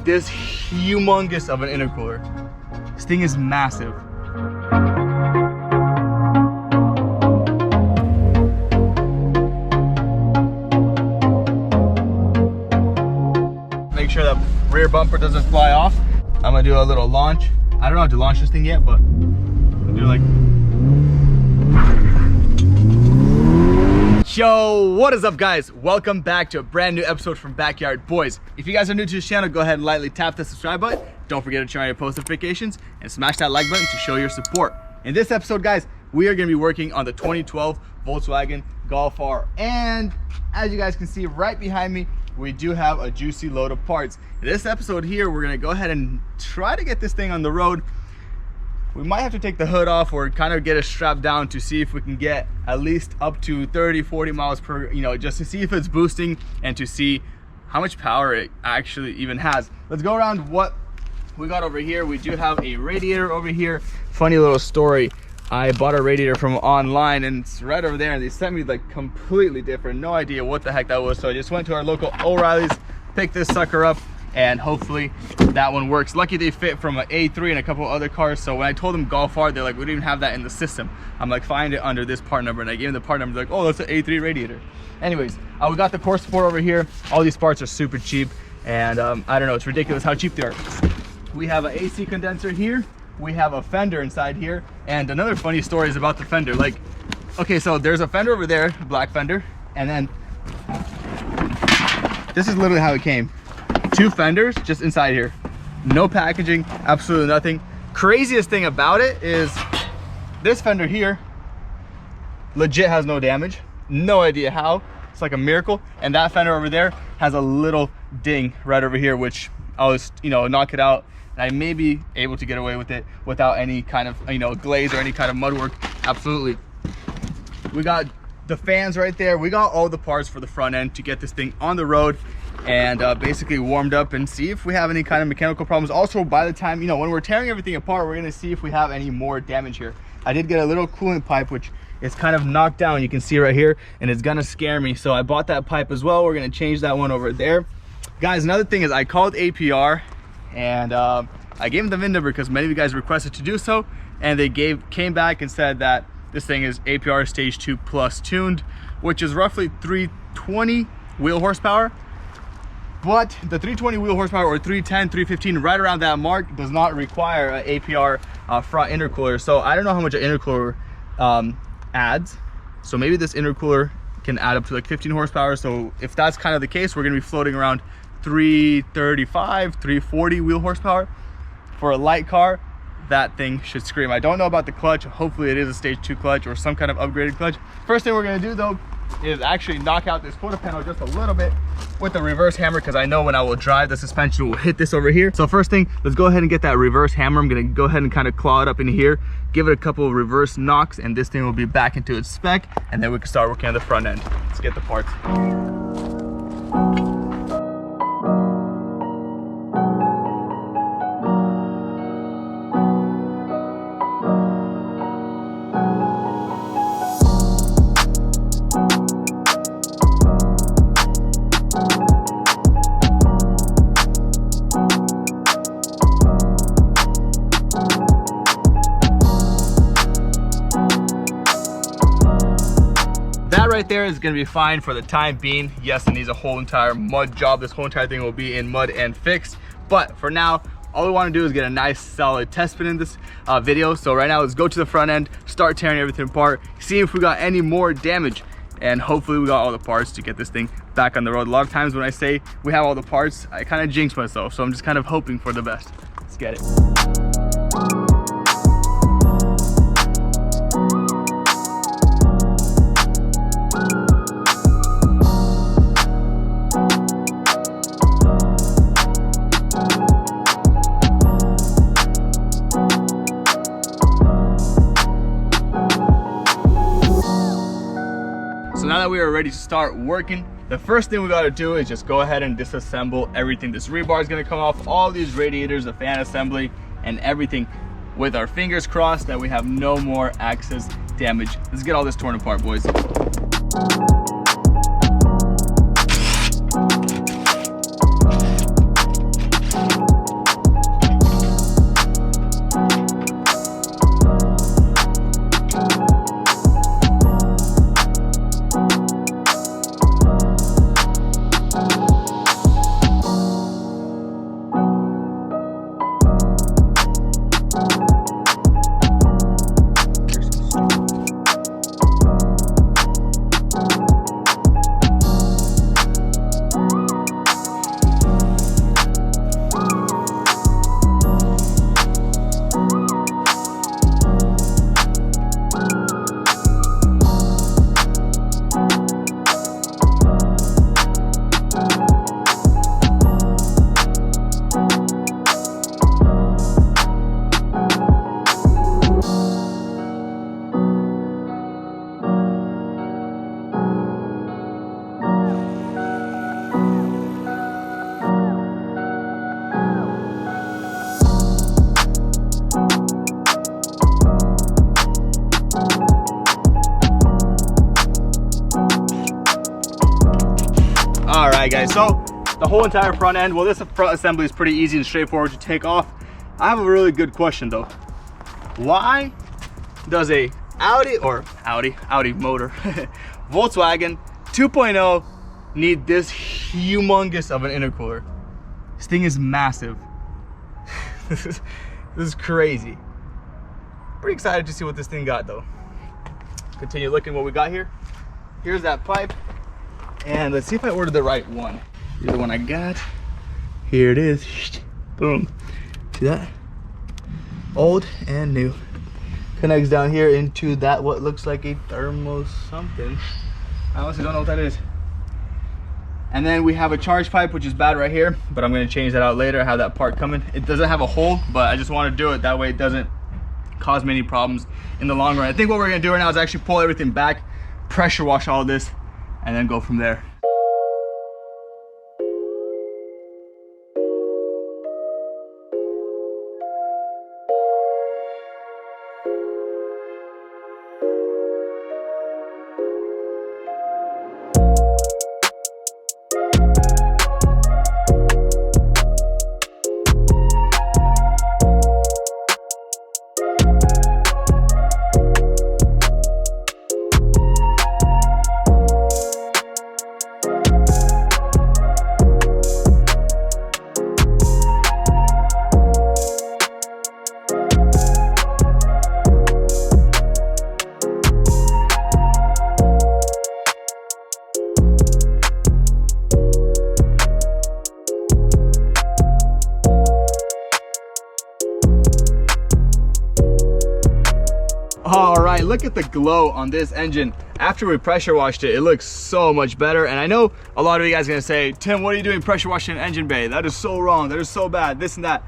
this humongous of an intercooler. This thing is massive. Make sure that rear bumper doesn't fly off. I'm gonna do a little launch. I don't know how to launch this thing yet, but I'll do like. Yo, what is up guys? Welcome back to a brand new episode from Backyard Boys. If you guys are new to this channel, go ahead and lightly tap the subscribe button. Don't forget to turn on your post notifications and smash that like button to show your support. In this episode, guys, we are gonna be working on the 2012 Volkswagen Golf R. And as you guys can see right behind me, we do have a juicy load of parts. In this episode here, we're gonna go ahead and try to get this thing on the road. We might have to take the hood off or kind of get it strapped down to see if we can get at least up to 30-40 miles per, just to see if it's boosting and to see how much power it actually even has. Let's go around what we got over here. We do have a radiator over here. Funny little story. I bought a radiator from online and it's right over there and they sent me like completely different. No idea what the heck that was. So I just went to our local O'Reilly's, picked this sucker up, and hopefully that one works. Lucky they fit from an A3 and a couple other cars. So when I told them Golf R, they're like, we don't even have that in the system. I'm like, find it under this part number, and I gave them the part number. They're like, oh, that's an A3 radiator. Anyways, we got the core support over here. All these parts are super cheap, and I don't know, it's ridiculous how cheap they are. We have an AC condenser here. We have a fender inside here, and another funny story is about the fender. Like, okay, so there's a fender over there, a black fender, and then this is literally how it came. Two fenders just inside here, no packaging, absolutely nothing. Craziest thing about it is this fender here legit has no damage. No idea how. It's like a miracle. And that fender over there has a little ding right over here, which I was knock it out, and I may be able to get away with it without any kind of glaze or any kind of mud work. Absolutely. We got the fans right there. We got all the parts for the front end to get this thing on the road and basically warmed up and see if we have any kind of mechanical problems. Also, by the time when we're tearing everything apart, we're going to see if we have any more damage here. I did get a little coolant pipe which is kind of knocked down, you can see right here, and it's gonna scare me, so I bought that pipe as well. We're going to change that one over there. Guys, another thing is I called APR and I gave them the VIN number because many of you guys requested to do so, and they came back and said that this thing is APR stage 2 plus tuned, which is roughly 320 wheel horsepower. But the 320 wheel horsepower or 310, 315, right around that mark does not require an APR front intercooler. So I don't know how much an intercooler adds. So maybe this intercooler can add up to like 15 horsepower. So if that's kind of the case, we're gonna be floating around 335, 340 wheel horsepower. For a light car, that thing should scream. I don't know about the clutch. Hopefully it is a stage 2 clutch or some kind of upgraded clutch. First thing we're gonna do though is actually knock out this quarter panel just a little bit with the reverse hammer, because I know when I will drive, the suspension will hit this over here. So first thing, let's go ahead and get that reverse hammer. I'm gonna go ahead and kind of claw it up in here, give it a couple of reverse knocks, and this thing will be back into its spec, and then we can start working on the front end. Let's get the parts. Right there is going to be fine for the time being. Yes, it needs a whole entire mud job. This whole entire thing will be in mud and fixed, but for now all we want to do is get a nice solid test spin in this video. So right now let's go to the front end, start tearing everything apart, see if we got any more damage, and hopefully we got all the parts to get this thing back on the road. A lot of times when I say we have all the parts, I kind of jinx myself, so I'm just kind of hoping for the best. Let's get it. So now that we are ready to start working, the first thing we got to do is just go ahead and disassemble everything. This rebar is going to come off, all these radiators, the fan assembly, and everything, with our fingers crossed that we have no more axis damage. Let's get all this torn apart, boys. Alright guys, so the whole entire front end, well, this front assembly is pretty easy and straightforward to take off. I have a really good question though. Why does a Audi motor Volkswagen 2.0 need this humongous of an intercooler? This thing is massive. This is crazy. Pretty excited to see what this thing got though. Continue looking what we got here. Here's that pipe, and let's see if I ordered the right one. Here's the one I got. Here it is. Boom. See that? Old and new. Connects down here into that what looks like a thermo something. I honestly don't know what that is. And then we have a charge pipe, which is bad right here, but I'm going to change that out later. I have that part coming. It doesn't have a hole, but I just want to do it that way it doesn't cause many problems in the long run. I think what we're going to do right now is actually pull everything back, pressure wash all of this, and then go from there. All right, look at the glow on this engine. After we pressure washed it, it looks so much better. And I know a lot of you guys are gonna say, Tim, what are you doing pressure washing an engine bay? That is so wrong, that is so bad, this and that.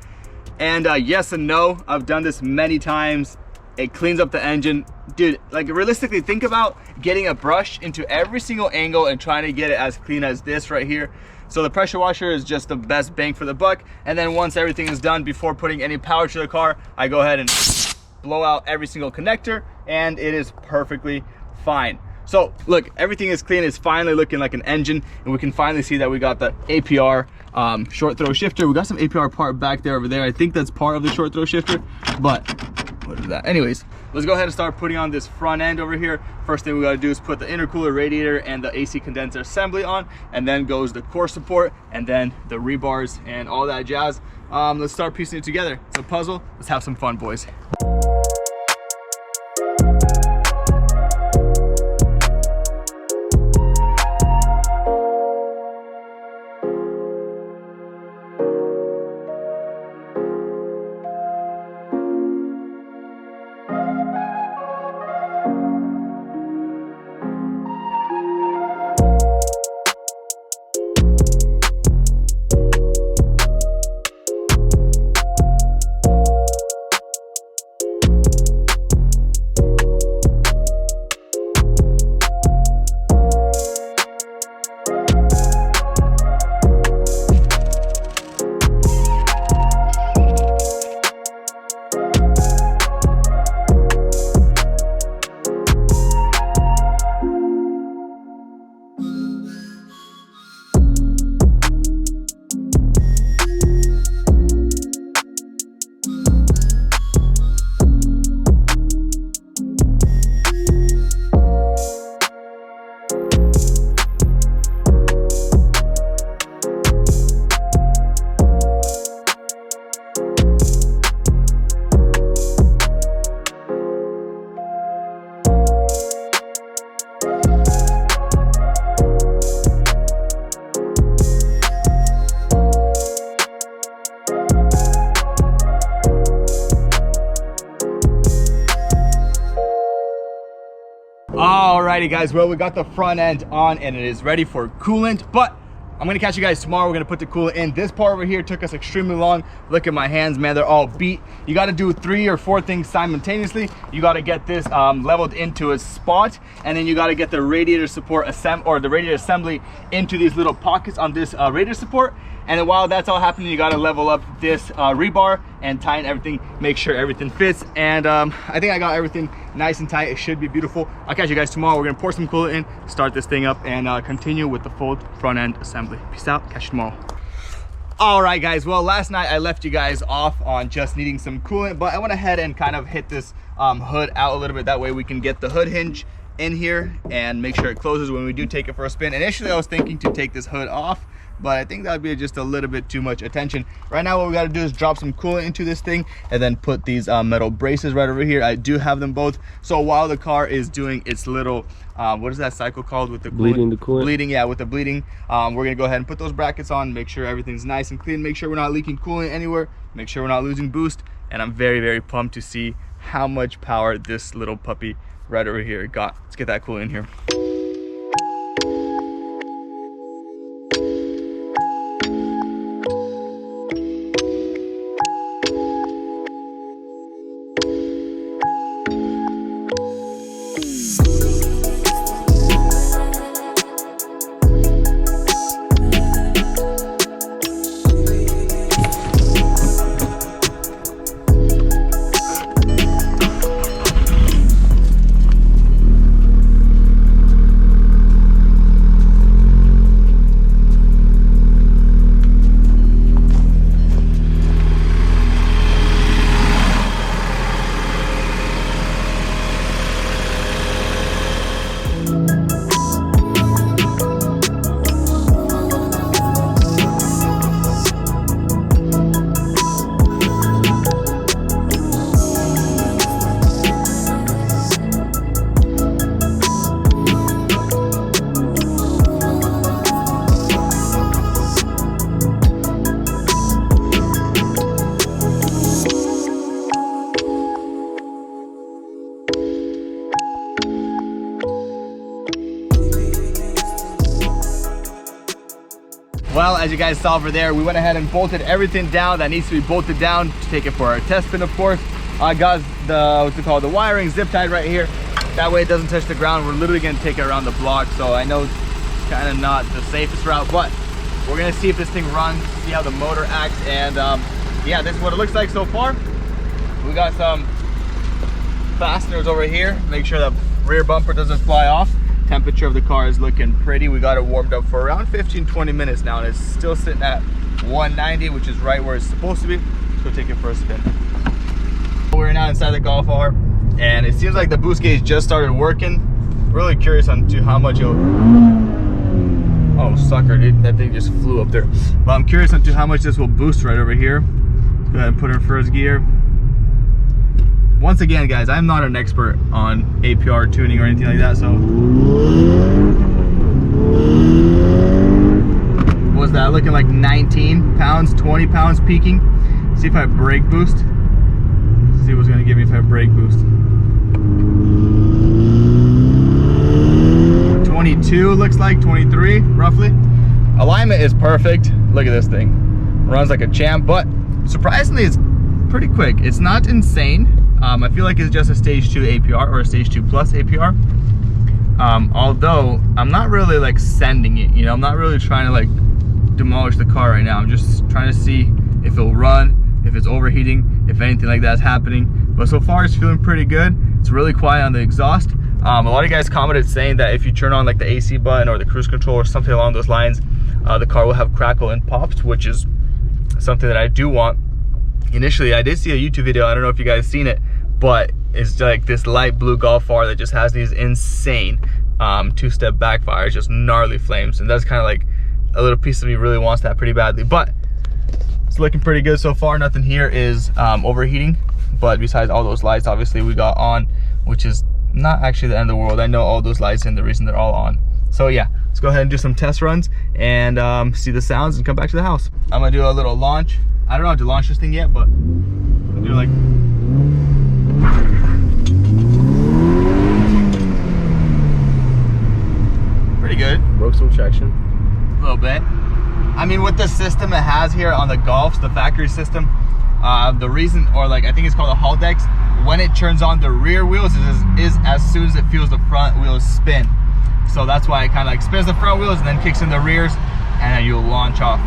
And yes and no, I've done this many times. It cleans up the engine. Dude, like realistically, think about getting a brush into every single angle and trying to get it as clean as this right here. So the pressure washer is just the best bang for the buck. And then once everything is done, before putting any power to the car, I go ahead and blow out every single connector, and it is perfectly fine. So look, everything is clean. It's finally looking like an engine, and we can finally see that we got the APR short throw shifter. We got some APR part back there over there. I think that's part of the short throw shifter, but what is that? Anyways, let's go ahead and start putting on this front end over here. First thing we got to do is put the intercooler, radiator, and the AC condenser assembly on, and then goes the core support, and then the rebars and all that jazz. Let's start piecing it together. It's a puzzle. Let's have some fun, boys. Alrighty guys, well, we got the front end on and it is ready for coolant, but I'm gonna catch you guys tomorrow. We're gonna put the coolant in. This part over here took us extremely long. Look at my hands, man, they're all beat. You gotta do 3 or 4 things simultaneously. You gotta get this leveled into a spot, and then you gotta get the radiator support the radiator assembly into these little pockets on this radiator support. And then while that's all happening, you gotta level up this rebar and tighten everything, make sure everything fits. And I think I got everything nice and tight. It should be beautiful. I'll catch you guys tomorrow. We're gonna pour some coolant in, start this thing up, and continue with the full front end assembly. Peace out, catch you tomorrow. All right guys, well last night I left you guys off on just needing some coolant, but I went ahead and kind of hit this hood out a little bit. That way we can get the hood hinge in here and make sure it closes when we do take it for a spin. Initially I was thinking to take this hood off, but I think that would be just a little bit too much attention. Right now what we got to do is drop some coolant into this thing and then put these metal braces right over here. I do have them both, so while the car is doing its little what is that cycle called with the bleeding? The coolant bleeding, yeah, with the bleeding, we're gonna go ahead and put those brackets on, make sure everything's nice and clean, make sure we're not leaking coolant anywhere, make sure we're not losing boost. And I'm very, very pumped to see how much power this little puppy right over here got. Let's get that coolant in here. Well, as you guys saw over there, we went ahead and bolted everything down that needs to be bolted down to take it for our test spin, of course. I got the, what's it called, the wiring zip tied right here. That way it doesn't touch the ground. We're literally gonna take it around the block. So I know it's kind of not the safest route, but we're gonna see if this thing runs, see how the motor acts. And yeah, this is what it looks like so far. We got some fasteners over here. Make sure the rear bumper doesn't fly off. Temperature of the car is looking pretty. We got it warmed up for around 15-20 minutes now, and it's still sitting at 190, which is right where it's supposed to be. Let's go take it for a spin. We're now inside the Golf R, and it seems like the boost gauge just started working. Really curious on to how much it'll... Oh sucker, dude, that thing just flew up there. But I'm curious on to how much this will boost right over here. Let's go ahead and put it in first gear. Once again, guys, I'm not an expert on APR tuning or anything like that, so what was that looking like? 19 pounds, 20 pounds peaking. See if I brake boost. See what's gonna give me if I brake boost. 22 looks like, 23 roughly. Alignment is perfect. Look at this thing. Runs like a champ, but surprisingly it's pretty quick. It's not insane. I feel like it's just a stage 2 APR or a stage 2 plus APR. Although I'm not really like sending it, you know, I'm not really trying to like demolish the car right now. I'm just trying to see if it'll run, if it's overheating, if anything like that's happening. But so far it's feeling pretty good. It's really quiet on the exhaust. A lot of you guys commented saying that if you turn on like the AC button or the cruise control or something along those lines, the car will have crackle and pops, which is something that I do want. Initially, I did see a YouTube video, I don't know if you guys seen it, but it's like this light blue Golf R that just has these insane two-step backfires, just gnarly flames, and that's kind of like a little piece of me really wants that pretty badly. But it's looking pretty good so far. Nothing here is overheating, but besides all those lights obviously we got on, which is not actually the end of the world. I know all those lights and the reason they're all on. So yeah, let's go ahead and do some test runs and see the sounds and come back to the house. I'm gonna do a little launch. I don't know how to launch this thing yet, but I'll do like pretty good. Broke some traction. A little bit. I mean, with the system it has here on the Golfs, the factory system, the reason, or like I think it's called a Hall Dex, when it turns on the rear wheels is as soon as it feels the front wheels spin. So that's why it kind of like spins the front wheels and then kicks in the rears, and then you'll launch off.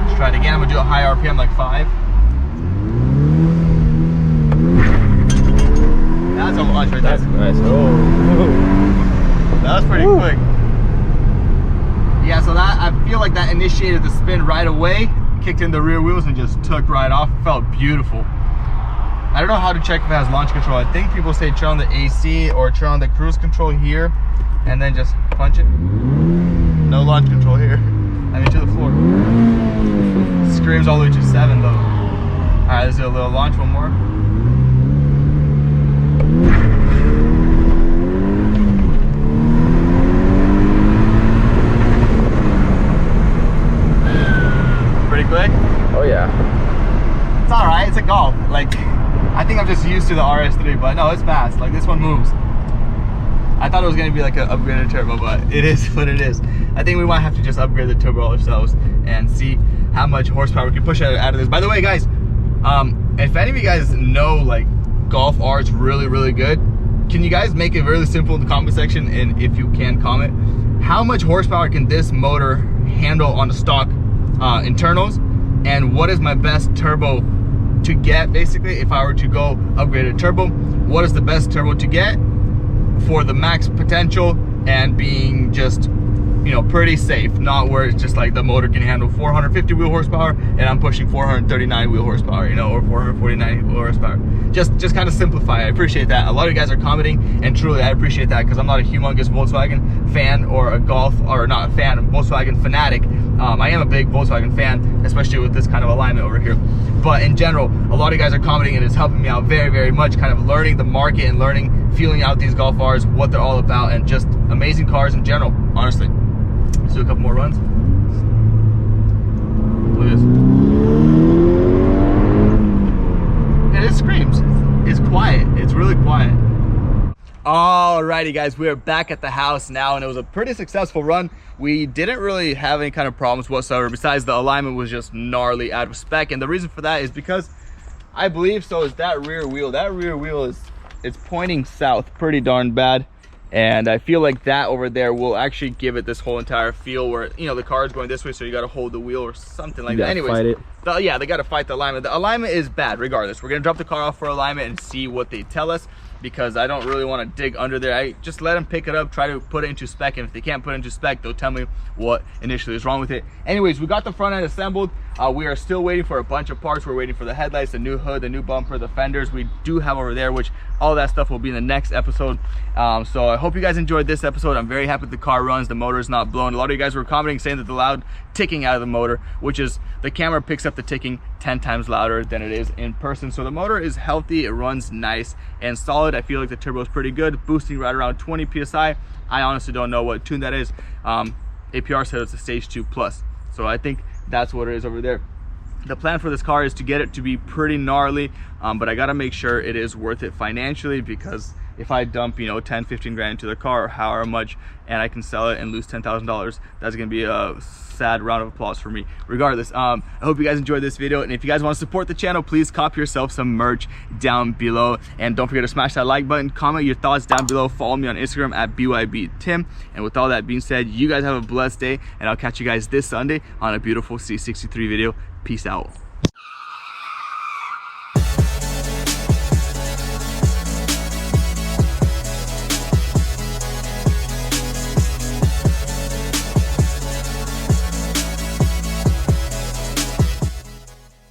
Let's try it again. I'm gonna do a high RPM, like 5. launch right there. That's nice. Oh. That was pretty quick. Yeah, so that, I feel like that initiated the spin right away, kicked in the rear wheels and just took right off. It felt beautiful. I don't know how to check if it has launch control. I think people say turn on the AC or turn on the cruise control here and then just punch it. No launch control here. I mean, to the floor. Screams all the way to 7 though. All right, let's do a little launch, one more. Pretty quick? Oh yeah. It's all right, it's a Golf. Like, I think I'm just used to the RS3, but no, it's fast. Like, this one moves. I thought it was gonna be like an upgraded turbo, but it is what it is. I think we might have to just upgrade the turbo ourselves and see how much horsepower we can push out of this. By the way, guys, if any of you guys know like Golf R's really good, can you guys make it really simple in the comment section? And if you can comment, how much horsepower can this motor handle on the stock internals? And what is my best turbo to get? Basically, if I were to go upgrade a turbo, what is the best turbo to get for the max potential and being just, you know, pretty safe, not where it's just like the motor can handle 450 wheel horsepower and I'm pushing 439 wheel horsepower, you know, or 449 wheel horsepower. Just kind of simplify. I appreciate that. A lot of you guys are commenting, and truly I appreciate that, because I'm not a humongous Volkswagen fan or a Golf, or not a fan, a Volkswagen fanatic. I am a big Volkswagen fan, especially with this kind of alignment over here. But in general, a lot of you guys are commenting and it's helping me out very much, kind of learning the market and learning, feeling out these Golf Rs, what they're all about, and just amazing cars in general, honestly. Let's do a couple more runs. Look at this. It screams. It's quiet. It's really quiet. Alrighty guys, we are back at the house now, and it was a pretty successful run. We didn't really have any kind of problems whatsoever, besides the alignment was just gnarly out of spec, and the reason for that is because I believe so is that rear wheel. That rear wheel is, it's pointing south pretty darn bad, and I feel like that over there will actually give it this whole entire feel where, you know, the car is going this way, so you got to hold the wheel or something like that. Anyways, fight it. Yeah, they got to fight the alignment. The alignment is bad regardless. We're gonna drop the car off for alignment and see what they tell us, because I don't really want to dig under there. I just let them pick it up, try to put it into spec, and if they can't put it into spec, they'll tell me what initially is wrong with it. Anyways, we got the front end assembled. We are still waiting for a bunch of parts. We're waiting for the headlights, the new hood, the new bumper, the fenders we do have over there, which all that stuff will be in the next episode. So I hope you guys enjoyed this episode. I'm very happy the car runs, the motor is not blown. A lot of you guys were commenting saying that the loud ticking out of the motor, which is the camera picks up the ticking 10 times louder than it is in person. So the motor is healthy, it runs nice and solid. I feel like the turbo is pretty good, boosting right around 20 psi. I honestly don't know what tune that is. APR said it's a stage 2 plus, so I think that's what it is over there. The plan for this car is to get it to be pretty gnarly, but I gotta make sure it is worth it financially, because if I dump, you know, 10-15 grand into the car, or however much, and I can sell it and lose $10,000, that's gonna be a sad round of applause for me. Regardless, I hope you guys enjoyed this video, and if you guys want to support the channel, please copy yourself some merch down below, and don't forget to smash that like button, comment your thoughts down below, follow me on Instagram at BYBTim, and with all that being said, you guys have a blessed day, and I'll catch you guys this Sunday on a beautiful C63 video. Peace out.